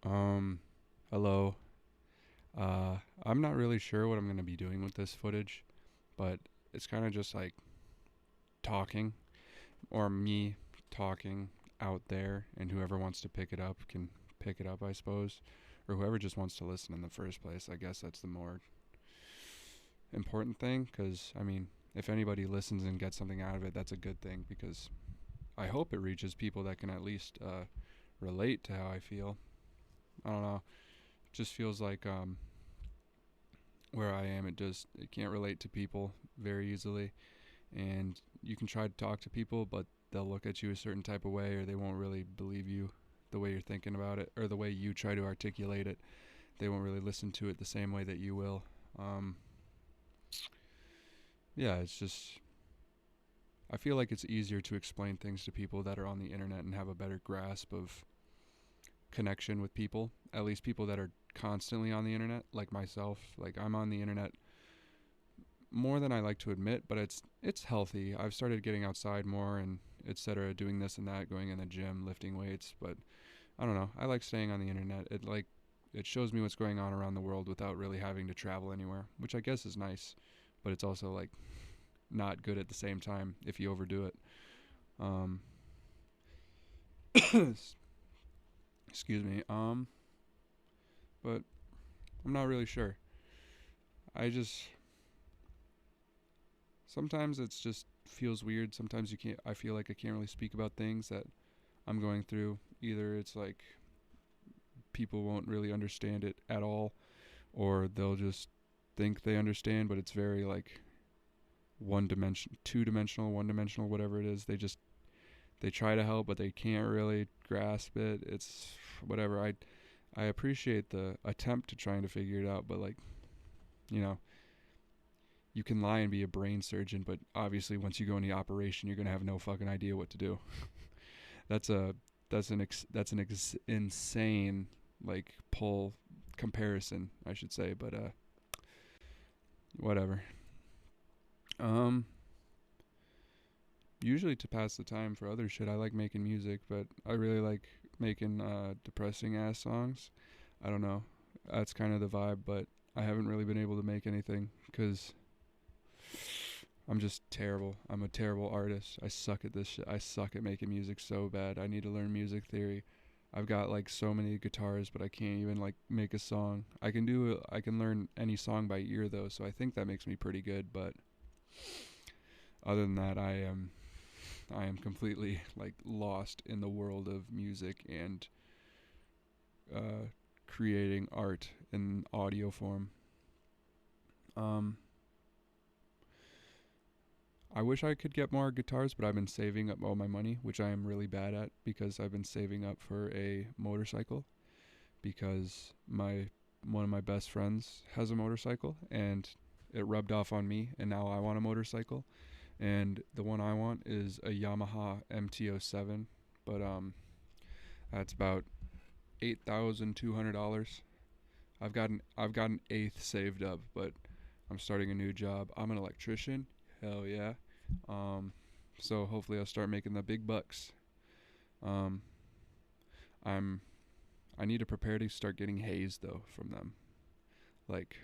Um, Hello. I'm not really sure what I'm going to be doing with this footage, but it's kind of just like talking, or me talking out there, and whoever wants to pick it up can pick it up, I suppose. Or whoever just wants to listen in the first place. I guess that's the more important thing, because, I mean, if anybody listens and gets something out of it, that's a good thing, because I hope it reaches people that can at least relate to how I feel. I don't know. It just feels like where I am, it can't relate to people very easily, and you can try to talk to people, but they'll look at you a certain type of way, or they won't really believe you the way you're thinking about it, or the way you try to articulate it. They won't really listen to it the same way that you will. Um, yeah, it's just I feel like it's easier to explain things to people that are on the internet and have a better grasp of connection with people, at least people that are constantly on the internet, like myself. Like, I'm on the internet more than I like to admit, but it's healthy. I've started getting outside more and etc., doing this and that, going in the gym, lifting weights, but I don't know. I like staying on the internet. It shows me what's going on around the world without really having to travel anywhere, which I guess is nice, but it's also like not good at the same time if you overdo it. Um excuse me. But I'm not really sure. I just sometimes it's just feels weird. Sometimes you can't I feel like I can't really speak about things that I'm going through. Either it's like people won't really understand it at all, or they'll just think they understand, but it's very like two dimensional, one dimensional, whatever it is. They try to help, but they can't really grasp it. It's whatever. I appreciate the attempt to trying to figure it out, but like, you know, you can lie and be a brain surgeon, but obviously once you go into the operation, you're gonna have no fucking idea what to do. that's a that's an insane like pull comparison, I should say, but whatever. Um, Usually to pass the time for other shit, I like making music, but I really like making depressing ass songs. I don't know. That's kind of the vibe, but I haven't really been able to make anything because I'm just terrible. I'm a terrible artist. I suck at this shit. I suck at making music so bad. I need to learn music theory. I've got like so many guitars, but I can't even like make a song. I can learn any song by ear though, so I think that makes me pretty good, but other than that, I am completely like lost in the world of music and uh creating art in audio form. Um I wish I could get more guitars, but I've been saving up all my money, which I am really bad at because I've been saving up for a motorcycle because my one of my best friends has a motorcycle and it rubbed off on me and now I want a motorcycle and the one I want is a Yamaha MT-07, but that's about $8,200. I've got an eighth saved up, but I'm starting a new job. I'm an electrician. Hell yeah. Um, so hopefully I'll start making the big bucks. Um, I'm I need to prepare to start getting haze though from them. Like,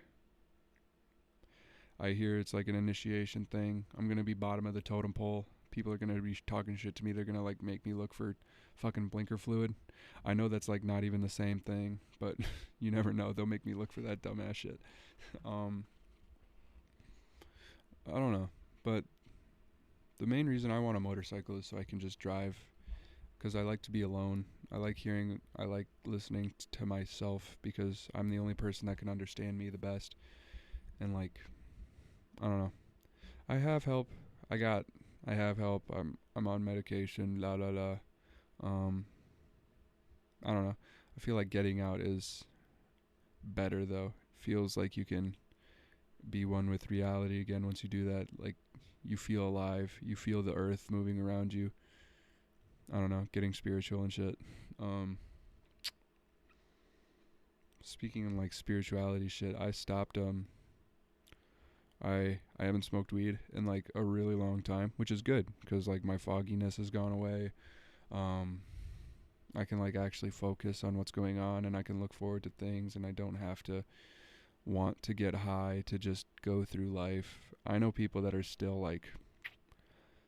I hear it's like an initiation thing. I'm gonna be bottom of the totem pole. People are gonna be talking shit to me. They're gonna like make me look for fucking blinker fluid. I know that's like not even the same thing, but you never know. They'll make me look for that dumbass shit. Um, I don't know, but the main reason I want a motorcycle is so I can just drive. Because I like to be alone. I like listening to myself because I'm the only person that can understand me the best. And like, I don't know. I have help. I got I have help. I'm on medication, la la la. Um I don't know. I feel like getting out is better though. Feels like you can be one with reality again once you do that. Like, you feel alive. You feel the earth moving around you. I don't know, getting spiritual and shit. Um Speaking of like spirituality shit, I haven't smoked weed in like a really long time, which is good because like my fogginess has gone away. Um I can like actually focus on what's going on, and I can look forward to things, and I don't have to want to get high to just go through life. I know people that are still like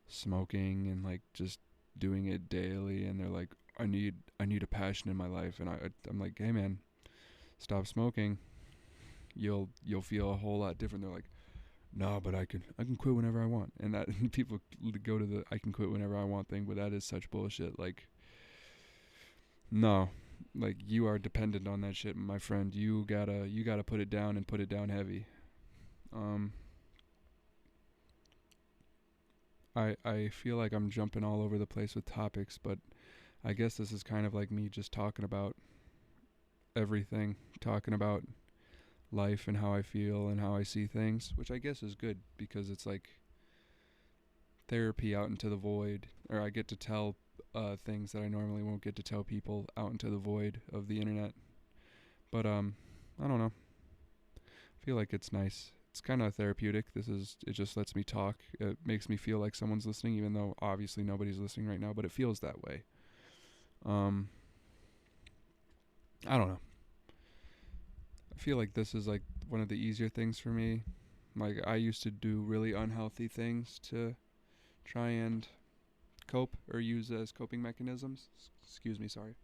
smoking and like just doing it daily, and they're like, I need a passion in my life, and I'm like, hey man, stop smoking. You'll feel a whole lot different. They're like, no, but I can quit whenever I want, and that people go to the I can quit whenever I want thing, but that is such bullshit. Like, no, like you are dependent on that shit, my friend. You gotta put it down, and put it down heavy. Um, I feel like I'm jumping all over the place with topics, but I guess this is kind of like me just talking about everything, talking about life and how I feel and how I see things, which I guess is good because it's like therapy out into the void, or I get to tell things that I normally won't get to tell people out into the void of the internet. But I don't know. I feel like it's nice. It's kind of therapeutic. It just lets me talk. It makes me feel like someone's listening, even though obviously nobody's listening right now, but it feels that way. Um, I don't know. I feel like this is like one of the easier things for me. Like I used to do really unhealthy things to try and cope or use as coping mechanisms. Excuse me, sorry.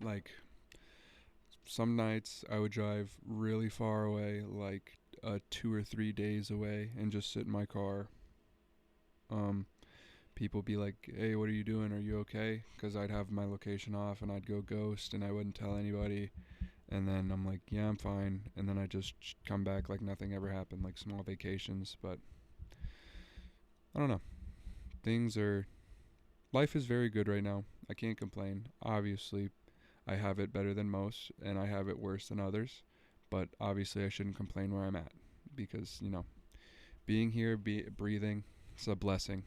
Like some nights I would drive really far away, like 2 or 3 days away, and just sit in my car. Um, People be like, "Hey, what are you doing? Are you okay?" Because I'd have my location off and I'd go ghost and I wouldn't tell anybody. And then I'm like, "Yeah, I'm fine." And then I just come back like nothing ever happened, like small vacations. But I don't know. Things are Life is very good right now. I can't complain. Obviously, I have it better than most, and I have it worse than others. But obviously, I shouldn't complain where I'm at because being here, breathing, it's a blessing.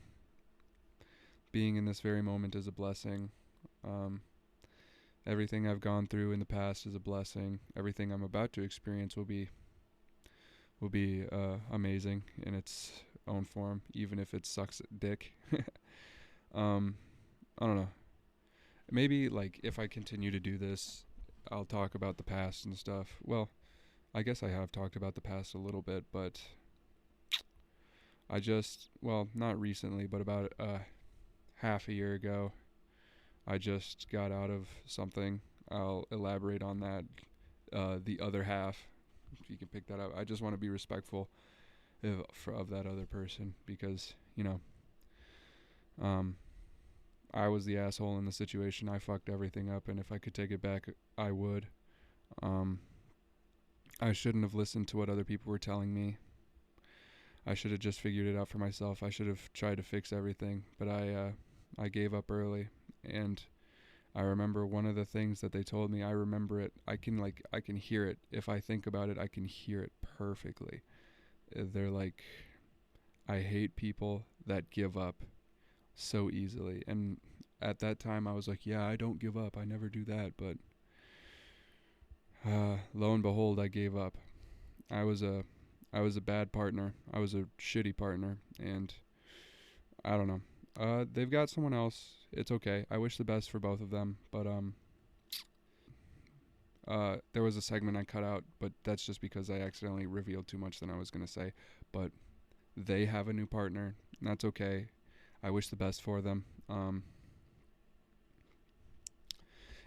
Being in this very moment is a blessing. Um, Everything I've gone through in the past is a blessing. Everything I'm about to experience will be amazing in its own form, even if it sucks dick. um, I don't know. Maybe like if I continue to do this, I'll talk about the past and stuff. Well, I guess I have talked about the past a little bit, but not recently, but about half a year ago, I just got out of something. I'll elaborate on that. The other half, if you can pick that up. I just want to be respectful of that other person because um, I was the asshole in the situation. I fucked everything up, and if I could take it back, I would. Um, I shouldn't have listened to what other people were telling me. I should have just figured it out for myself. I should have tried to fix everything, but I gave up early, and I remember one of the things that they told me. I remember it. I can hear it. If I think about it, I can hear it perfectly. They're like, I hate people that give up so easily. And at that time, I was like, yeah, I don't give up. I never do that. But lo and behold, I gave up. I was a I was a bad partner. I was a shitty partner, and I don't know. They've got someone else. It's okay. I wish the best for both of them, but there was a segment I cut out, but that's just because I accidentally revealed too much than I was gonna say. But they have a new partner, and that's okay. I wish the best for them.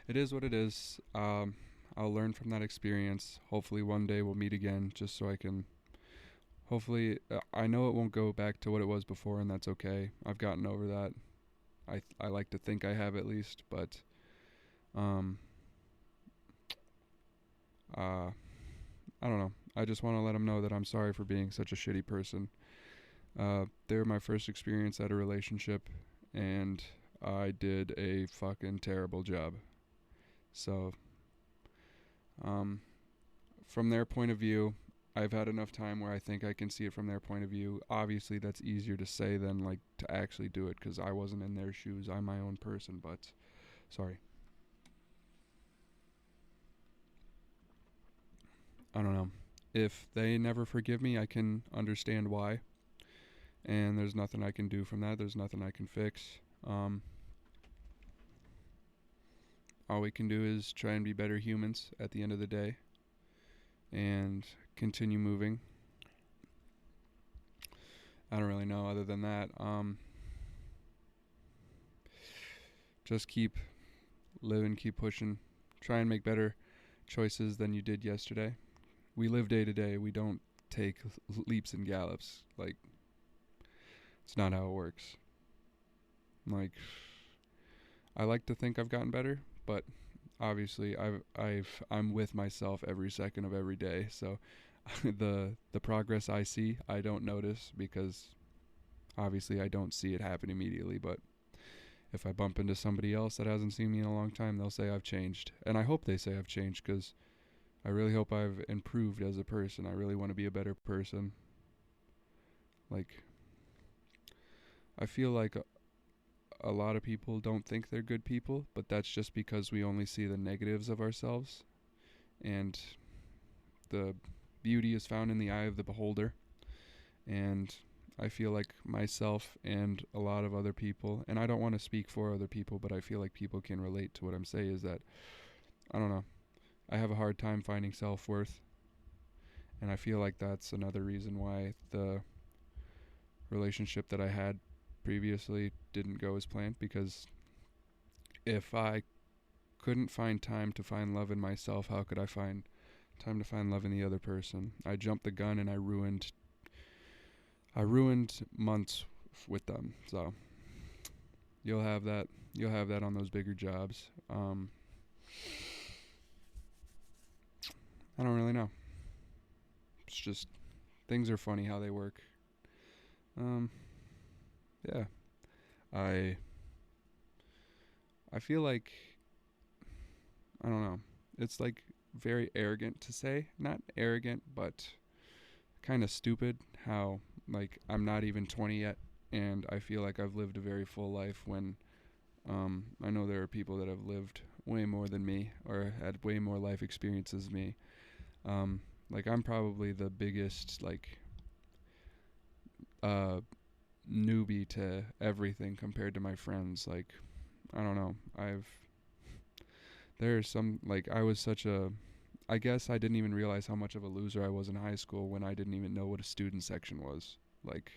It is what it is. I'll learn from that experience. Hopefully, one day we'll meet again, just so I can. Hopefully, I know it won't go back to what it was before, and that's okay. I've gotten over that. I like to think I have at least, but um, uh, I don't know. I just want to let them know that I'm sorry for being such a shitty person. They're my first experience at a relationship, and I did a fucking terrible job. So, um, from their point of view, I've had enough time where I think I can see it from their point of view. Obviously, that's easier to say than like to actually do it because I wasn't in their shoes. I'm my own person, but sorry. I don't know. If they never forgive me, I can understand why. and there's nothing I can do from that. There's nothing I can fix. Um, all we can do is try and be better humans at the end of the day and continue moving. I don't really know other than that. Just keep living, keep pushing, try and make better choices than you did yesterday. We live day to day. We don't take leaps and gallops. Like, it's not how it works. Like, I like to think I've gotten better, but obviously I'm with myself every second of every day. So the progress I see, I don't notice because obviously I don't see it happen immediately, but if I bump into somebody else that hasn't seen me in a long time, they'll say I've changed. And I hope they say I've changed because I really hope I've improved as a person. I really want to be a better person. Like, I feel like a lot of people don't think they're good people, but that's just because we only see the negatives of ourselves. And the beauty is found in the eye of the beholder. And I feel like myself and a lot of other people, and I don't want to speak for other people, but I feel like people can relate to what I'm saying is that, I don't know, I have a hard time finding self-worth. And I feel like that's another reason why the relationship that I had previously didn't go as planned, because if I couldn't find time to find love in myself, how could I find time to find love in the other person? I jumped the gun and I ruined months with them. So you'll have that on those bigger jobs. I don't really know. It's just things are funny how they work. Um, yeah. I I feel like, I don't know. It's like very arrogant to say, not arrogant, but kind of stupid how like I'm not even 20 yet and I feel like I've lived a very full life when I know there are people that have lived way more than me or had way more life experiences than me. Like I'm probably the biggest like uh newbie to everything compared to my friends. Like I don't know. There's some like I was such a I guess I didn't even realize how much of a loser I was in high school when I didn't even know what a student section was. Like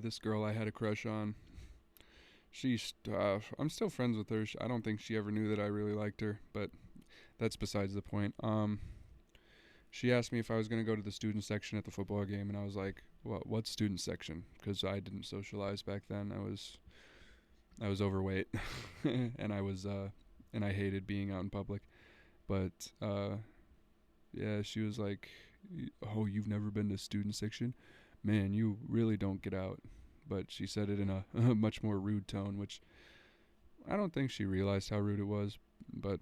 this girl I had a crush on. I'm still friends with her. I don't think she ever knew that I really liked her, but that's besides the point. She asked me if I was going to go to the student section at the football game, and I was like, "What student section?" Because I didn't socialize back then. I was overweight, and and I hated being out in public. But yeah, she was like, "Oh, you've never been to student section? Man, you really don't get out." But she said it in a much more rude tone, which I don't think she realized how rude it was. But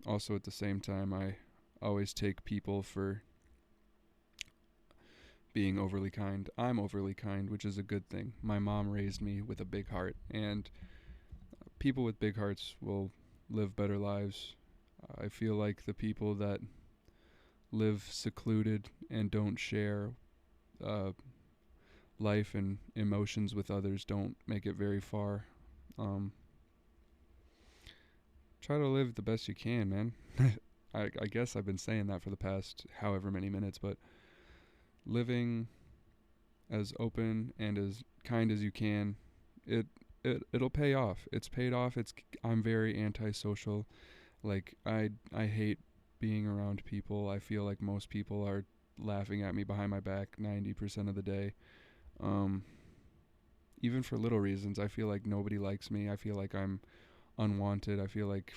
also at the same time, I always take people for being overly kind. I'm overly kind, which is a good thing. My mom raised me with a big heart, and people with big hearts will live better lives. I feel like the people that live secluded and don't share uh, life and emotions with others don't make it very far. Um, Try to live the best you can, man. I guess I've been saying that for the past however many minutes, but living as open and as kind as you can, it it'll pay off. It's paid off. I'm very antisocial. Like I hate being around people. I feel like most people are laughing at me behind my back 90% of the day. Um Even for little reasons, I feel like nobody likes me. I feel like I'm unwanted. I feel like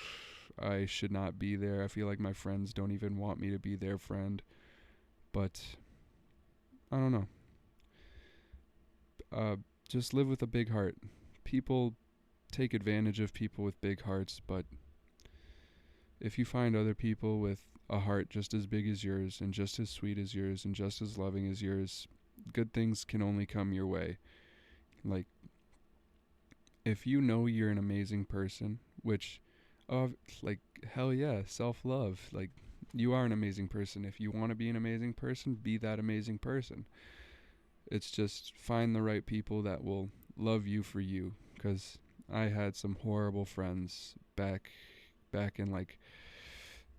I should not be there. I feel like my friends don't even want me to be their friend. But I don't know. Uh just live with a big heart. People take advantage of people with big hearts, but if you find other people with a heart just as big as yours and just as sweet as yours and just as loving as yours, good things can only come your way. Like, if you know you're an amazing person, which, uh, like, hell yeah, self love. Like, You are an amazing person. If you want to be an amazing person, be that amazing person. It's just find the right people that will love you for you. Because I had some horrible friends back in like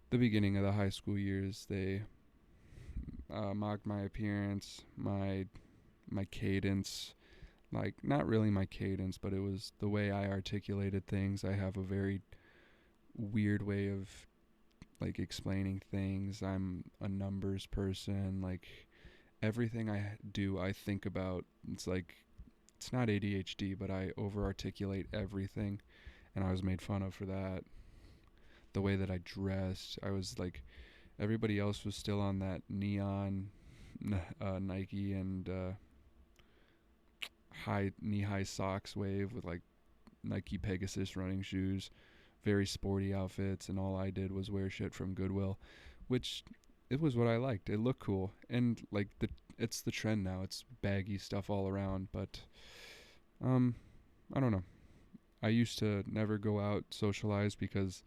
the beginning of the high school years. They mocked my appearance, my cadence, like not really my cadence, but it was the way I articulated things. I have a very weird way of like explaining things. I'm a numbers person. Like everything I do, I think about. It's like it's not ADHD, but I over articulate everything, and I was made fun of for that. The way that I dressed, I was like everybody else was still on that neon Nike and high knee-high socks wave with like Nike Pegasus running shoes, very sporty outfits, and all I did was wear shit from Goodwill, which it was what I liked. It looked cool, and like it's the trend now. It's baggy stuff all around, but um, I don't know. I used to never go out socialize because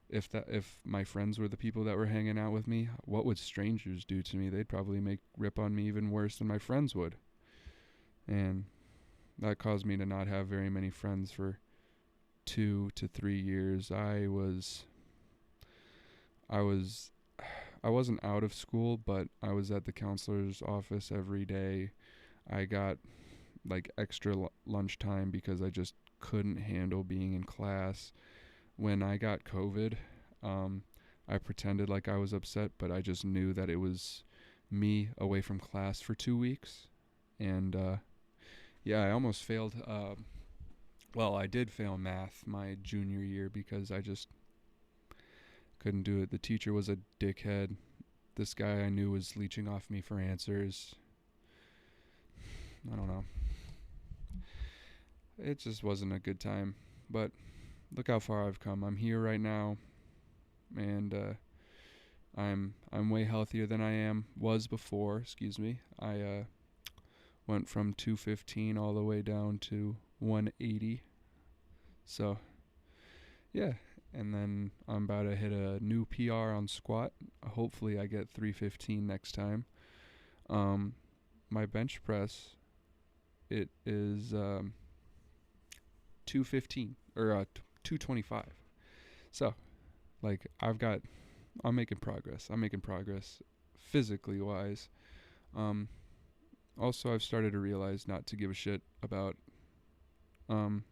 if my friends were the people that were hanging out with me, what would strangers do to me? They'd probably make rip on me even worse than my friends would, and that caused me to not have very many friends for 2 to 3 years. I was I wasn't out of school, but I was at the counselor's office every day. I got like extra lunchtime because I just couldn't handle being in class. When I got COVID, I pretended like I was upset, but I just knew that it was me away from class for 2 weeks. And yeah, I almost failed. Well, I did fail math my junior year because I just couldn't do it. The teacher was a dickhead. This guy I knew was leeching off me for answers. I don't know. It just wasn't a good time. But look how far I've come. I'm here right now, and I'm way healthier than I was before. Excuse me. I went from 215 all the way down to 180. So yeah, and then I'm about to hit a new PR on squat. Hopefully, I get 315 next time. Um, my bench press, it is 215 or 225. So, like, I'm making progress. I'm making progress physically wise. Um, Also, I've started to realize not to give a shit about um,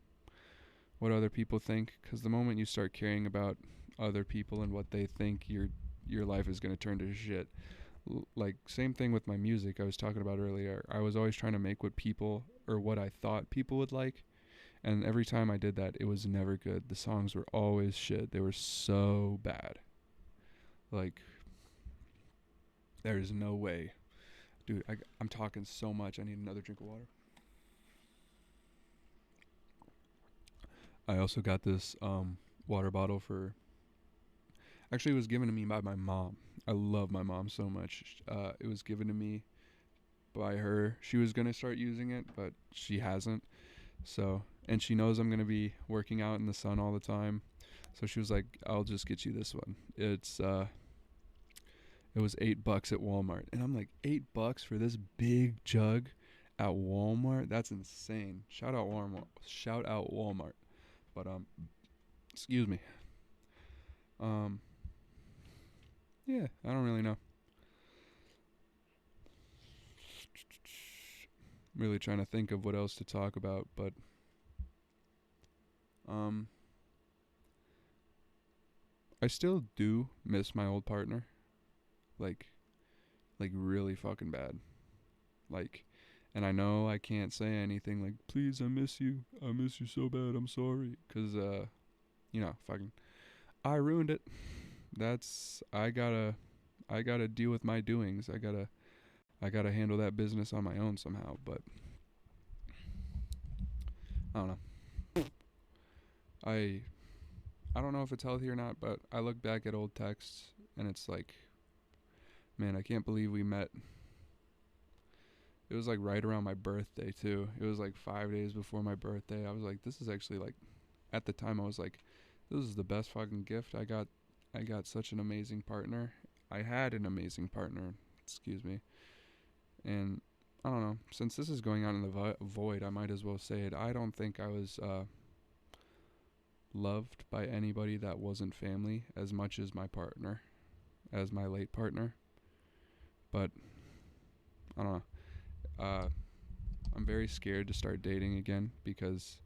what other people think, because the moment you start caring about other people and what they think, your life is going to turn to shit. Like same thing with my music I was talking about earlier. I was always trying to make what people or what I thought people would like, and every time I did that, it was never good. The songs were always shit. They were so bad. Like there's no way, dude. I'm talking so much. I need another drink of water. I also got this water bottle for. Actually, it was given to me by my mom. I love my mom so much. It was given to me by her. She was gonna start using it, but she hasn't. So, and she knows I'm gonna be working out in the sun all the time. So she was like, "I'll just get you this one." It was $8 at Walmart, and I'm like, $8 for this big jug at Walmart? That's insane. Shout out Walmart. Shout out Walmart. But excuse me. Um, yeah, I don't really know. I'm really trying to think of what else to talk about, but um, I still do miss my old partner, like, like really fucking bad, like, and I know I can't say anything like, please, I miss you so bad, I'm sorry, cause fucking, I ruined it. That's I gotta deal with my doings. I gotta handle that business on my own somehow. But I don't know. I I don't know if it's healthy or not, but I look back at old texts and it's like, man, I can't believe we met. It was like right around my birthday too. It was like 5 days before my birthday. I was like, this is actually like, at the time I was like, this is the best fucking gift I got. I got such an amazing partner. I had an amazing partner. Excuse me. And I don't know. Since this is going on in the void, I might as well say it. I don't think I was loved by anybody that wasn't family as much as my partner, as my late partner. But I don't know. I'm very scared to start dating again because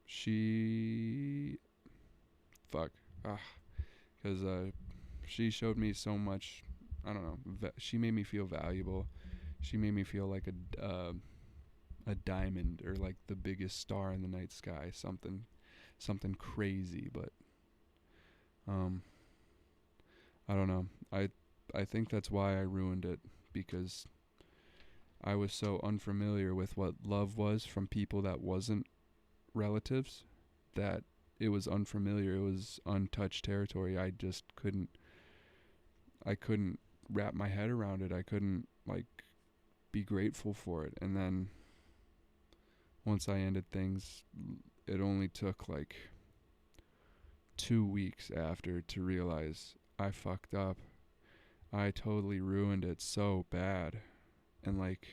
she, fuck, because she showed me so much. I don't know. She made me feel valuable. She made me feel like a diamond or like the biggest star in the night sky. Something crazy, but um, I don't know. I think that's why I ruined it, because I was so unfamiliar with what love was from people that wasn't relatives, that it was unfamiliar. It was untouched territory. I couldn't wrap my head around it. I couldn't like be grateful for it. And then once I ended things, it only took like 2 weeks after to realize I fucked up. I totally ruined it so bad. And like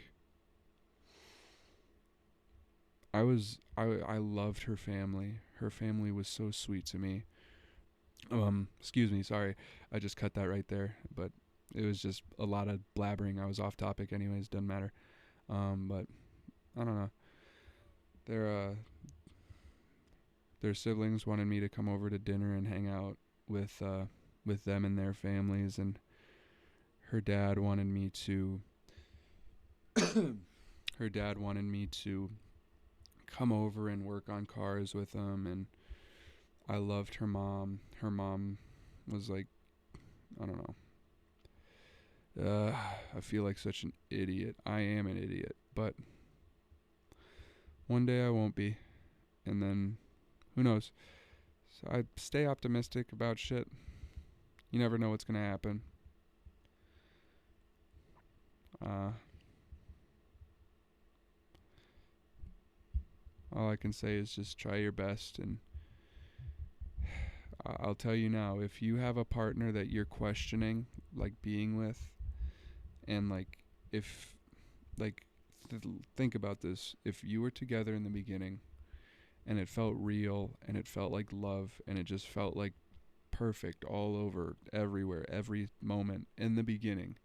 I loved her family. Her family was so sweet to me. Excuse me, sorry. I just cut that right there, but it was just a lot of blabbering. I was off topic anyways, doesn't matter. But I don't know. Their their siblings wanted me to come over to dinner and hang out with them and their families, and her dad wanted me to her dad wanted me to come over and work on cars with them. And I loved her mom. Her mom was like, I don't know. I feel like such an idiot. I am an idiot, but one day I won't be. And then who knows? So I stay optimistic about shit. You never know what's going to happen. All I can say is just try your best. And I'll tell you now, if you have a partner that you're questioning, like being with, and like, if, like, think about this. If you were together in the beginning and it felt real and it felt like love and it just felt like perfect all over, everywhere, every moment in the beginning,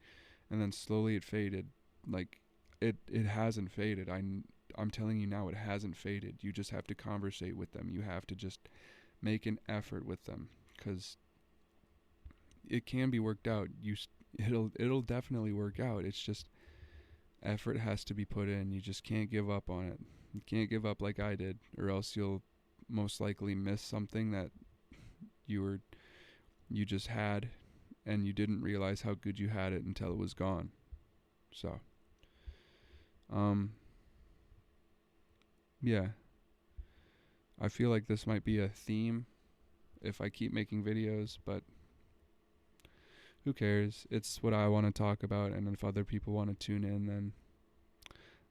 and then slowly it faded, like, it hasn't faded. I'm telling you now, it hasn't faded. You just have to conversate with them. You have to just make an effort with them, because it can be worked out. It'll definitely work out. It's just effort has to be put in. You just can't give up on it. You can't give up like I did, or else you'll most likely miss something that you just had, and you didn't realize how good you had it until it was gone. So, yeah. I feel like this might be a theme if I keep making videos, but who cares? It's what I want to talk about, and if other people want to tune in, then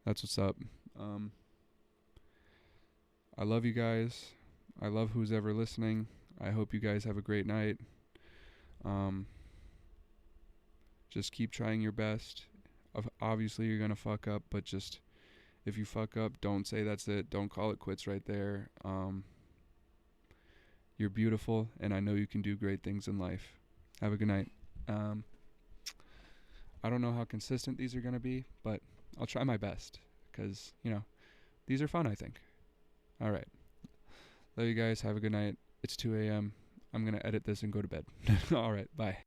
that's what's up. I love you guys. I love who's ever listening. I hope you guys have a great night. Just keep trying your best. Obviously, you're going to fuck up, but just, if you fuck up, don't say that's it. Don't call it quits right there. You're beautiful, and I know you can do great things in life. Have a good night. I don't know how consistent these are going to be, but I'll try my best, because, these are fun, I think. All right. Love you guys. Have a good night. It's 2 a.m. I'm going to edit this and go to bed. All right. Bye.